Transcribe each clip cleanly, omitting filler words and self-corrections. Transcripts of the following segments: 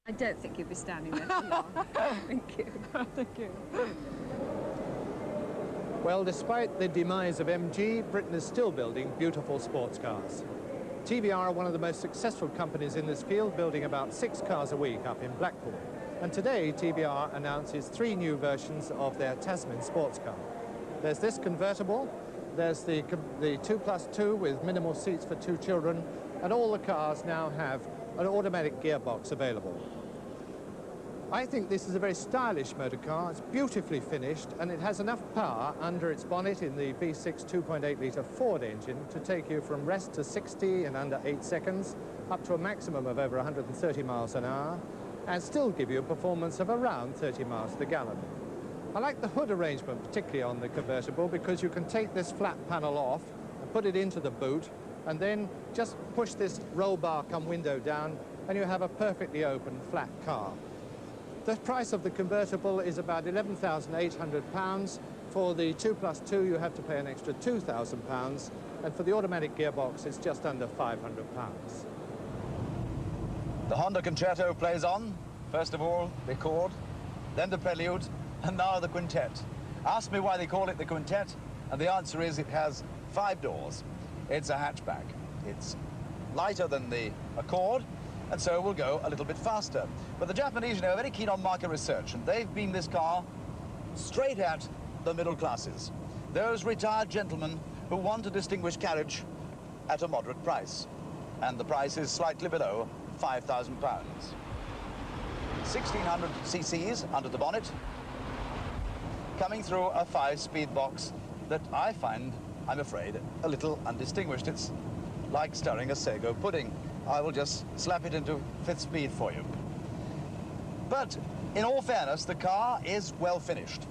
I don't think you'll be standing there too long. Thank you. Thank you. Well, despite the demise of MG, Britain is still building beautiful sports cars. TVR are one of the most successful companies in this field, building about 6 cars a week up in Blackpool. And today, TVR announces 3 new versions of their Tasman sports car. There's this convertible, there's the 2+2 with minimal seats for 2 children, and all the cars now have an automatic gearbox available. I think this is a very stylish motor car. It's beautifully finished, and it has enough power under its bonnet in the V6 2.8-litre Ford engine to take you from rest to 60 in under 8 seconds, up to a maximum of over 130 miles an hour, and still give you a performance of around 30 miles to the gallon. I like the hood arrangement, particularly on the convertible, because you can take this flat panel off and put it into the boot, and then just push this roll bar come window down, and you have a perfectly open, flat car. The price of the convertible is about £11,800. For the 2+2, you have to pay an extra £2,000, and for the automatic gearbox, it's just under £500. The Honda Concerto plays on. First of all, the Accord, then the Prelude, and now the Quintet. Ask me why they call it the Quintet, and the answer is it has 5 doors. It's a hatchback. It's lighter than the Accord, and so will go a little bit faster. But the Japanese, you know, are very keen on market research, and they've beamed this car straight at the middle classes. Those retired gentlemen who want a distinguished carriage at a moderate price. And the price is slightly below £5,000. 1,600 cc's under the bonnet, coming through a 5-speed box that I find, I'm afraid, a little undistinguished. It's like stirring a sago pudding. I will just slap it into 5th speed for you. But in all fairness, the car is well finished.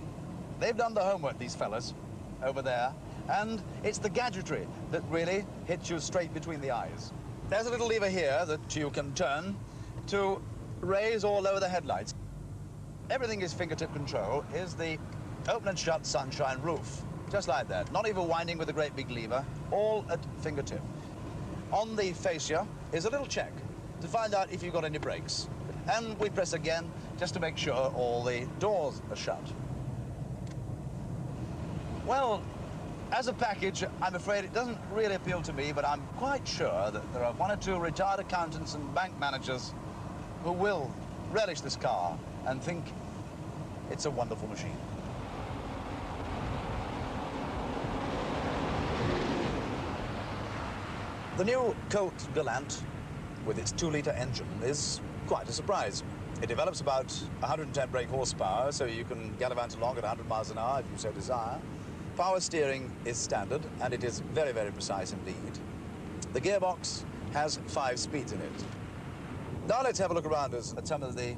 They've done the homework, these fellas over there, and it's the gadgetry that really hits you straight between the eyes. There's a little lever here that you can turn to raise or lower the headlights. Everything is fingertip control. Here's the open and shut sunshine roof, just like that. Not even winding with a great big lever, all at fingertip. On the fascia is a little check to find out if you've got any brakes. And we press again just to make sure all the doors are shut. Well, as a package, I'm afraid it doesn't really appeal to me, but I'm quite sure that there are 1 or 2 retired accountants and bank managers who will relish this car and think it's a wonderful machine. The new Colt Galant, with its 2-litre engine, is quite a surprise. It develops about 110 brake horsepower, so you can gallivant along at 100 miles an hour if you so desire. Power steering is standard, and it is very, very precise indeed. The gearbox has 5 speeds in it. Now let's have a look around us at some of the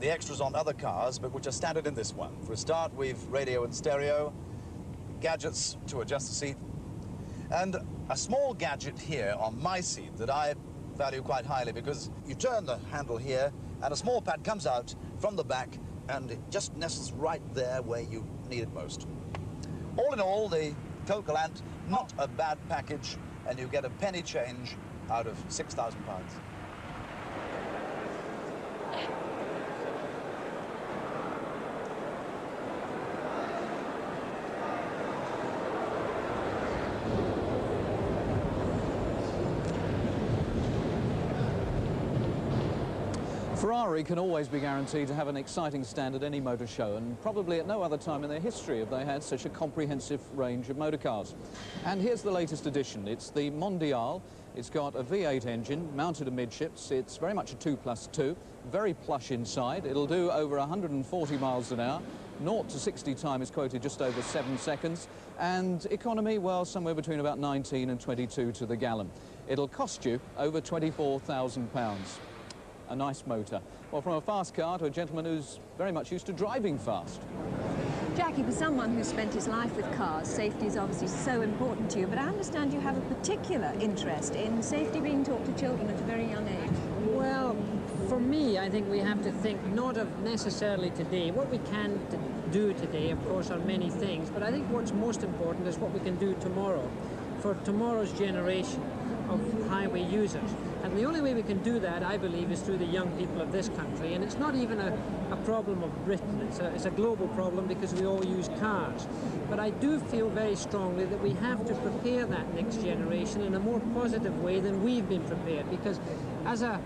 extras on other cars, but which are standard in this one. For a start, we've radio and stereo, gadgets to adjust the seat, and a small gadget here on my seat that I value quite highly, because you turn the handle here and a small pad comes out from the back and it just nestles right there where you need it most. All in all, the Colt Galant, not a bad package, and you get a penny change out of £6,000. Ferrari can always be guaranteed to have an exciting stand at any motor show, and probably at no other time in their history have they had such a comprehensive range of motor cars. And here's the latest edition. It's the Mondial. It's got a V8 engine mounted amidships. It's very much a 2+2, very plush inside. It'll do over 140 miles an hour. 0 to 60 time is quoted just over 7 seconds, and economy, well, somewhere between about 19 and 22 to the gallon. It'll cost you over £24,000. A nice motor. Well, from a fast car to a gentleman who's very much used to driving fast. Jackie, for someone who's spent his life with cars, safety is obviously so important to you, but I understand you have a particular interest in safety being taught to children at a very young age. Well, for me, I think we have to think not of necessarily today. What we can do today, of course, are many things, but I think what's most important is what we can do tomorrow, for tomorrow's generation. of highway users. And the only way we can do that, I believe, is through the young people of this country. And it's not even a problem of Britain. It's a global problem because we all use cars. But I do feel very strongly that we have to prepare that next generation in a more positive way than we've been prepared. Because as a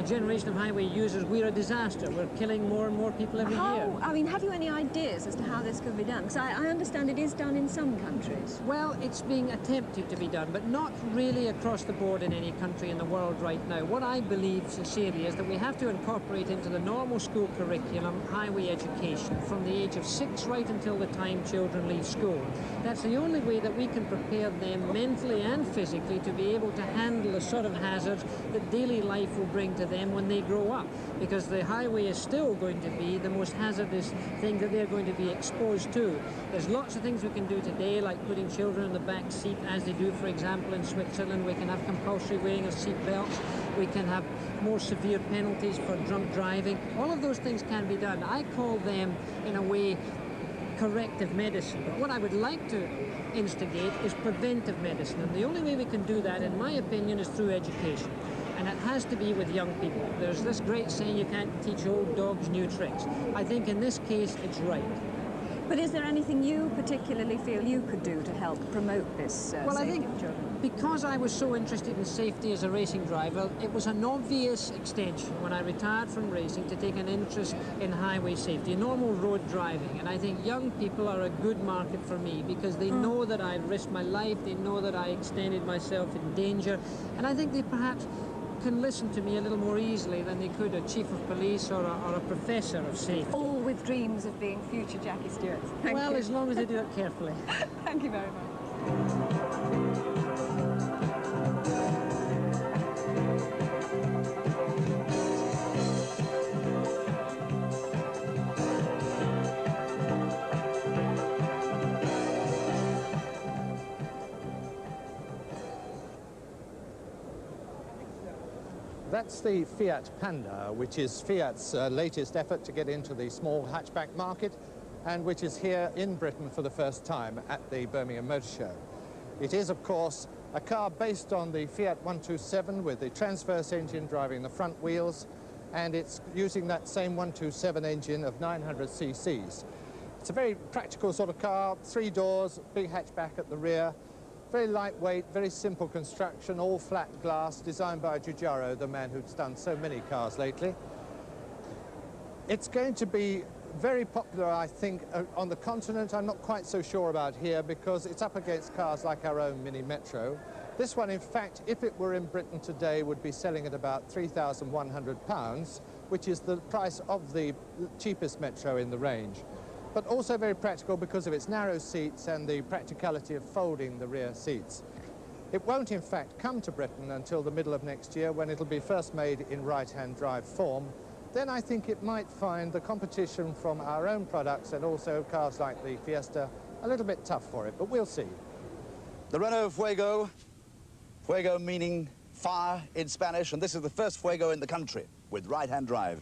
generation of highway users, we're a disaster. We're killing more and more people every year. I mean, have you any ideas as to how this could be done? Because I understand it is done in some countries. Well, it's being attempted to be done, but not really across the board in any country in the world right now. What I believe sincerely is that we have to incorporate into the normal school curriculum highway education from the age of 6 right until the time children leave school. That's the only way that we can prepare them mentally and physically to be able to handle the sort of hazards that daily life will bring to them when they grow up, because the highway is still going to be the most hazardous thing that they're going to be exposed to. There's lots of things we can do today, like putting children in the back seat, as they do, for example, in Switzerland. We can have compulsory wearing of seat belts. We can have more severe penalties for drunk driving. All of those things can be done. I call them, in a way, corrective medicine. But what I would like to instigate is preventive medicine. And the only way we can do that, in my opinion, is through education. And it has to be with young people. There's this great saying, you can't teach old dogs new tricks. I think in this case, it's right. But is there anything you particularly feel you could do to help promote this well, safety I think of children? Because I was so interested in safety as a racing driver, it was an obvious extension when I retired from racing to take an interest in highway safety, normal road driving. And I think young people are a good market for me because they know that I risked my life, they know that I extended myself in danger, and I think they perhaps can listen to me a little more easily than they could a chief of police or a professor of safety. All with dreams of being future Jackie Stewarts. Well, as long as they do it carefully. Thank you very much. That's the Fiat Panda, which is Fiat's latest effort to get into the small hatchback market, and which is here in Britain for the first time at the Birmingham Motor Show. It is, of course, a car based on the Fiat 127 with the transverse engine driving the front wheels, and it's using that same 127 engine of 900 cc's. It's a very practical sort of car, 3 doors, big hatchback at the rear, very lightweight, very simple construction, all flat glass, designed by Giugiaro, the man who's done so many cars lately. It's going to be very popular, I think, on the continent. I'm not quite so sure about here because it's up against cars like our own Mini Metro. This one, in fact, if it were in Britain today, would be selling at about £3,100, which is the price of the cheapest Metro in the range. But also very practical because of its narrow seats and the practicality of folding the rear seats. It won't, in fact, come to Britain until the middle of next year when it'll be first made in right-hand drive form. Then I think it might find the competition from our own products and also cars like the Fiesta a little bit tough for it, but we'll see. The Renault Fuego, Fuego meaning fire in Spanish, and this is the first Fuego in the country with right-hand drive.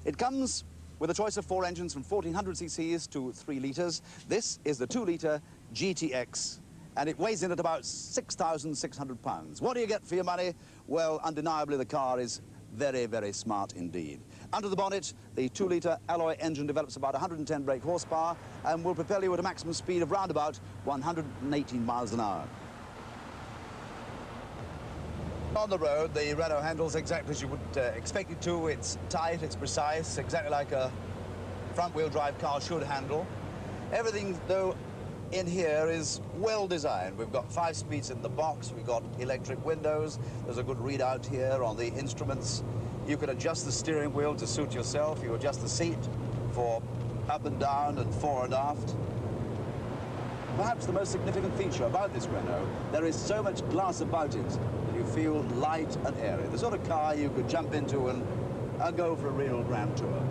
It comes with a choice of 4 engines from 1400 cc's to 3 litres. This is the 2-litre GTX, and it weighs in at about 6,600 pounds. What do you get for your money? Well, undeniably, the car is very, very smart indeed. Under the bonnet, the 2-litre alloy engine develops about 110 brake horsepower and will propel you at a maximum speed of round about 118 miles an hour. On the road, the Renault handles exactly as you would expect it to. It's tight, it's precise, exactly like a front-wheel drive car should handle. Everything, though, in here is well designed. We've got 5 speeds in the box, we've got electric windows, there's a good readout here on the instruments. You can adjust the steering wheel to suit yourself, you adjust the seat for up and down and fore and aft. Perhaps the most significant feature about this Renault, there is so much glass about it that you feel light and airy. The sort of car you could jump into and go for a real grand tour.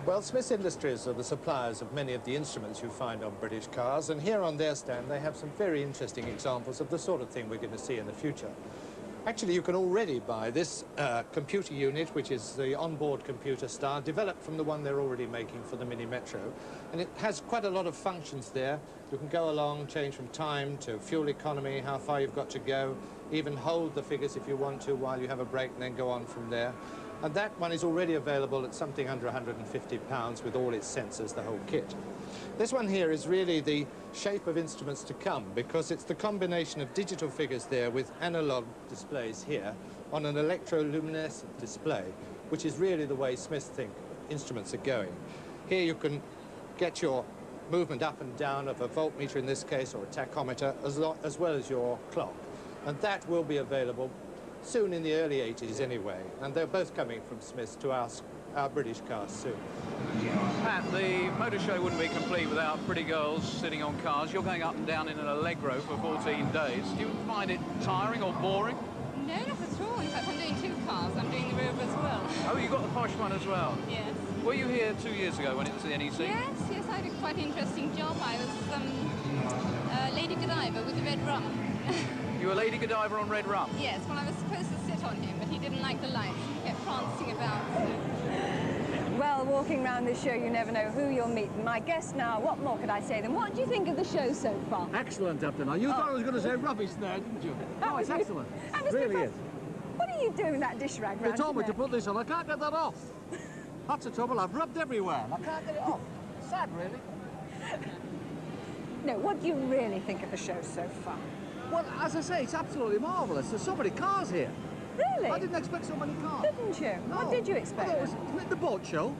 Well, Smiths Industries are the suppliers of many of the instruments you find on British cars, and here on their stand they have some very interesting examples of the sort of thing we're going to see in the future. Actually, you can already buy this computer unit, which is the onboard computer style, developed from the one they're already making for the Mini Metro. And it has quite a lot of functions there. You can go along, change from time to fuel economy, how far you've got to go, even hold the figures if you want to while you have a break and then go on from there. And that one is already available at something under £150 with all its sensors, the whole kit. This one here is really the shape of instruments to come, because it's the combination of digital figures there with analog displays here on an electroluminescent display, which is really the way Smiths think instruments are going. Here you can get your movement up and down of a voltmeter in this case, or a tachometer, as well as your clock. And that will be available soon, in the early 80s anyway, and they're both coming from Smiths to our British cars soon. Pat, the motor show wouldn't be complete without pretty girls sitting on cars. You're going up and down in an Allegro for 14 days. Do you find it tiring or boring? No, not at all. In fact, I'm doing 2 cars. I'm doing the Rover as well. Oh, you got the posh one as well? Yes. Were you here 2 years ago when it was the NEC? Yes, yes, I had a quite interesting job. I was Lady Godiva with the red rum. You were Lady Godiva on red rum? Yes, well, I was supposed to sit on him, but he didn't like the lights. He kept prancing about. Well, walking around this show, you never know who you'll meet. And my guest now, what more could I say than what do you think of the show so far? Excellent up to now. You thought I was going to say rubbish there, didn't you? No, it's excellent. It really is. What are you doing with that dish rag They round told me your to neck? put this on. I can't get that off. That's the trouble. I've rubbed everywhere and I can't get it off. Sad, really. No, what do you really think of the show so far? Well, as I say, it's absolutely marvellous. There's so many cars here. Really? I didn't expect so many cars. Didn't you? No. What did you expect? I thought it was the boat show.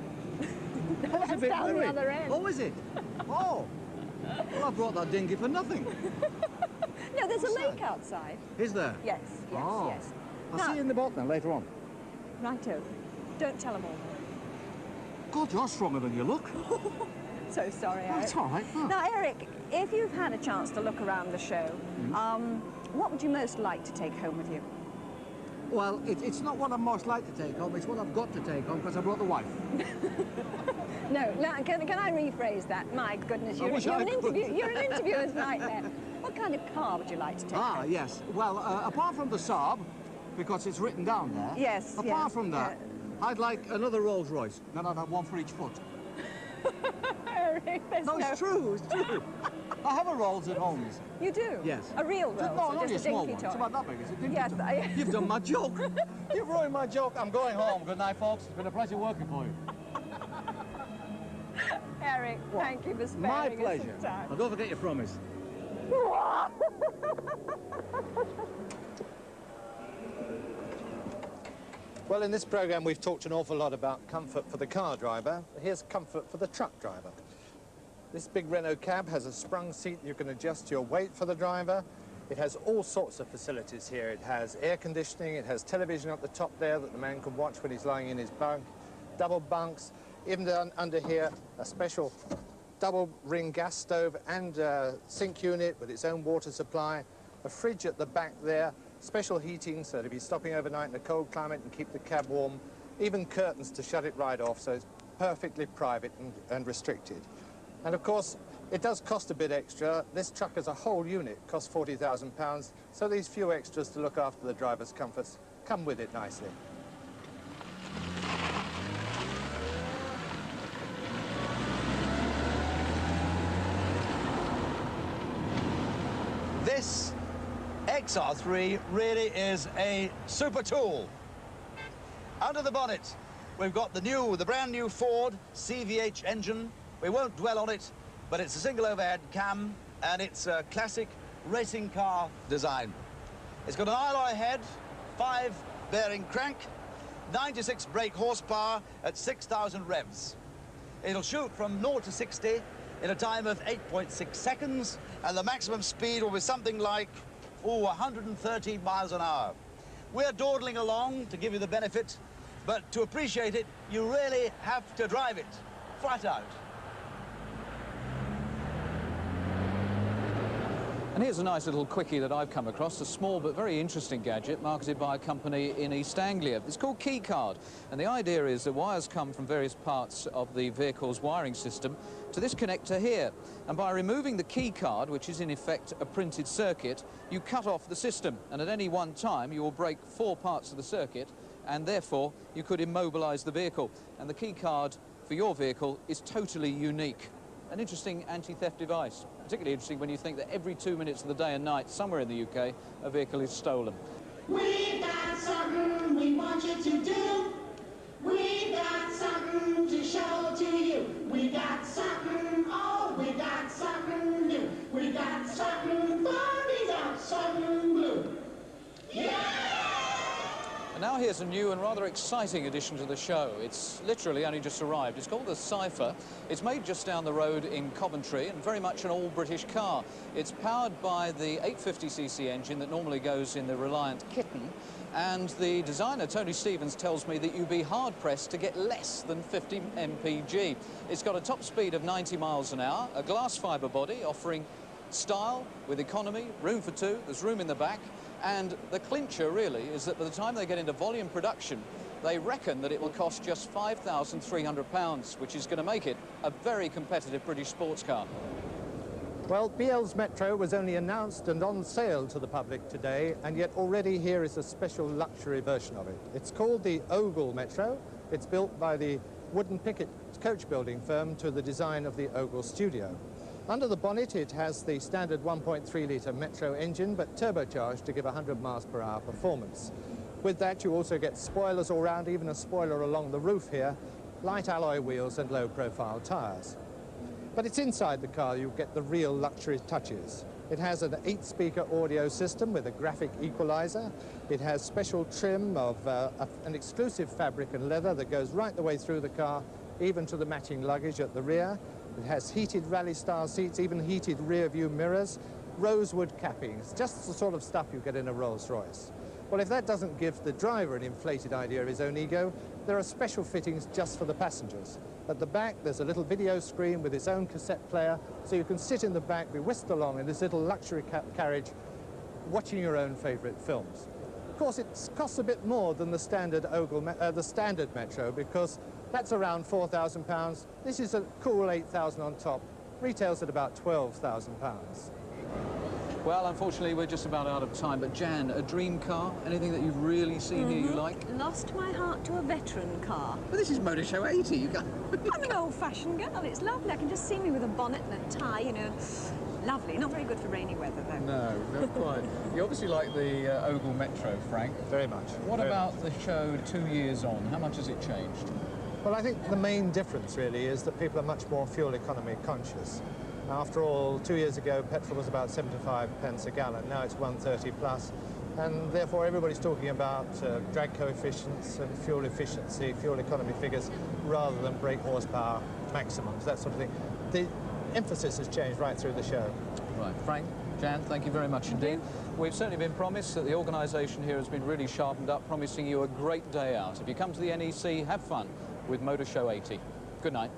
That's down the other end. Oh, is it? Oh. Well, I brought that dinghy for nothing. No, there's a lake outside. Is there? Yes, yes, Oh. yes. I'll Now- see you in the boat then, later on. Righto. Don't tell them all. God, you're stronger than you look. So sorry, Eric. That's all right. Huh. Now, Eric, if you've had a chance to look around the show, what would you most like to take home with you? Well, it's not what I'm most like to take home, it's what I've got to take home because I brought the wife. No, can I rephrase that? My goodness, you're an interviewer's nightmare. What kind of car would you like to take Ah, home? yes. Well, apart from the Saab, because it's written down there. Yes, Apart yes, from that, I'd like another Rolls Royce. Then I'd have one for each foot. Eric, there's No, it's true, it's true. I have a Rolls at home, you see. You do? Yes. A real Rolls, No, or only a just a small dinky one. toy? It's about that big, is it? Yes, You've done my joke. You've ruined my joke. I'm going home. Good night, folks. It's been a pleasure working for you. Eric, thank you for sparing My us pleasure. some time. Now, don't forget your promise. Well, in this programme, we've talked an awful lot about comfort for the car driver. Here's comfort for the truck driver. This big Renault cab has a sprung seat. You can adjust your weight for the driver. It has all sorts of facilities here. It has air conditioning. It has television up the top there that the man can watch when he's lying in his bunk. Double bunks. Even down under here, a special double ring gas stove and sink unit with its own water supply. A fridge at the back there. Special heating so that if you're stopping overnight in a cold climate and keep the cab warm. Even curtains to shut it right off, so it's perfectly private and restricted. And of course, it does cost a bit extra. This truck as a whole unit costs £40,000, so these few extras to look after the driver's comforts come with it nicely. This XR3 really is a super tool. Under the bonnet, we've got the brand new Ford CVH engine. We won't dwell on it, but it's a single overhead cam and it's a classic racing car design. It's got an alloy head, 5-bearing crank, 96 brake horsepower at 6,000 revs. It'll shoot from 0 to 60 in a time of 8.6 seconds, and the maximum speed will be something like 130 miles an hour. We're dawdling along to give you the benefit, but to appreciate it, you really have to drive it, flat out. And here's a nice little quickie that I've come across, a small but very interesting gadget marketed by a company in East Anglia. It's called Keycard, and the idea is that wires come from various parts of the vehicle's wiring system to this connector here. And by removing the keycard, which is in effect a printed circuit, you cut off the system, and at any one time you will break 4 parts of the circuit, and therefore you could immobilise the vehicle. And the keycard for your vehicle is totally unique. An interesting anti-theft device, particularly interesting when you think that every 2 minutes of the day and night, somewhere in the UK, a vehicle is stolen. We've got something we want you to do. We've got something to show to you. We got something, oh, we got something new. We got something Barbie's out, something blue. Yeah! And now here's a new and rather exciting addition to the show. It's literally only just arrived. It's called the Cypher. It's made just down the road in Coventry and very much an all-British car. It's powered by the 850cc engine that normally goes in the Reliant Kitten. And the designer, Tony Stevens, tells me that you'd be hard-pressed to get less than 50 mpg. It's got a top speed of 90 miles an hour, a glass fibre body offering style with economy, room for 2, there's room in the back. And the clincher, really, is that by the time they get into volume production, they reckon that it will cost just £5,300, which is going to make it a very competitive British sports car. Well, BL's Metro was only announced and on sale to the public today, and yet already here is a special luxury version of it. It's called the Ogle Metro. It's built by the wooden picket coach building firm to the design of the Ogle Studio. Under the bonnet, it has the standard 1.3-litre Metro engine, but turbocharged to give 100 miles per hour performance. With that, you also get spoilers all round, even a spoiler along the roof here, light alloy wheels and low-profile tyres. But it's inside the car you get the real luxury touches. It has an 8-speaker audio system with a graphic equalizer. It has special trim of an exclusive fabric and leather that goes right the way through the car, even to the matching luggage at the rear. It has heated rally-style seats, even heated rear-view mirrors, rosewood cappings, just the sort of stuff you get in a Rolls-Royce. Well, if that doesn't give the driver an inflated idea of his own ego, there are special fittings just for the passengers. At the back, there's a little video screen with its own cassette player, so you can sit in the back, be whisked along in this little luxury carriage, watching your own favourite films. Of course, it costs a bit more than the standard standard Metro, because that's around £4,000. This is a cool £8,000 on top. Retails at about £12,000. Well, unfortunately, we're just about out of time. But Jan, a dream car? Anything that you've really seen here you like? Lost my heart to a veteran car. Well, this is Motor Show 80. You got... I'm an old-fashioned girl. It's lovely. I can just see me with a bonnet and a tie, you know. Lovely. Not very good for rainy weather, though. No, not quite. You obviously like the Ogle Metro, Frank. Very much. What about the show 2 years on? How much has it changed? Well, I think the main difference really is that people are much more fuel economy conscious. After all, 2 years ago, petrol was about 75 pence a gallon. Now it's 130 plus, and therefore everybody's talking about drag coefficients and fuel efficiency, fuel economy figures, rather than brake horsepower maximums, that sort of thing. The emphasis has changed right through the show. Right, Frank, Jan, thank you very much indeed. We've certainly been promised that the organisation here has been really sharpened up, promising you a great day out. If you come to the NEC, have fun with Motor Show 80. Good night.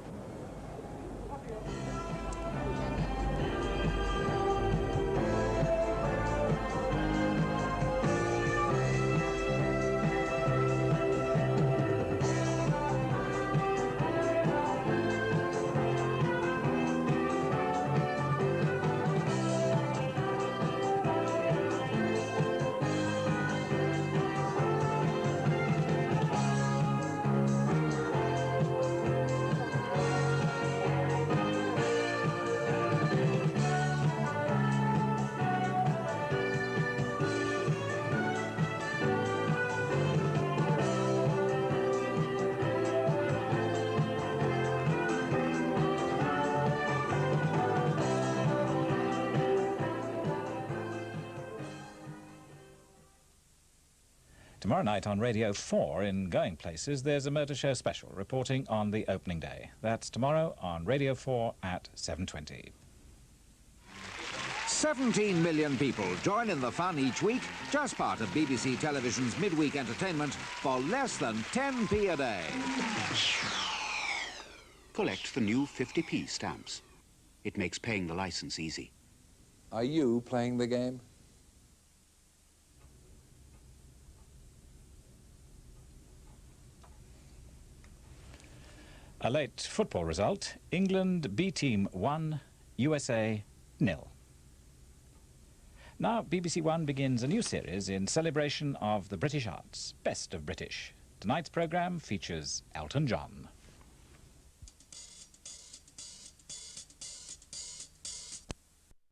Tomorrow night on Radio 4 in Going Places, there's a Motor Show special reporting on the opening day. That's tomorrow on Radio 4 at 7:20. 17 million people join in the fun each week, just part of BBC Television's midweek entertainment for less than 10p a day. Collect the new 50p stamps. It makes paying the licence easy. Are you playing the game? A late football result. England B team 1, USA 0. Now BBC One begins a new series in celebration of the British arts, Best of British. Tonight's programme features Elton John.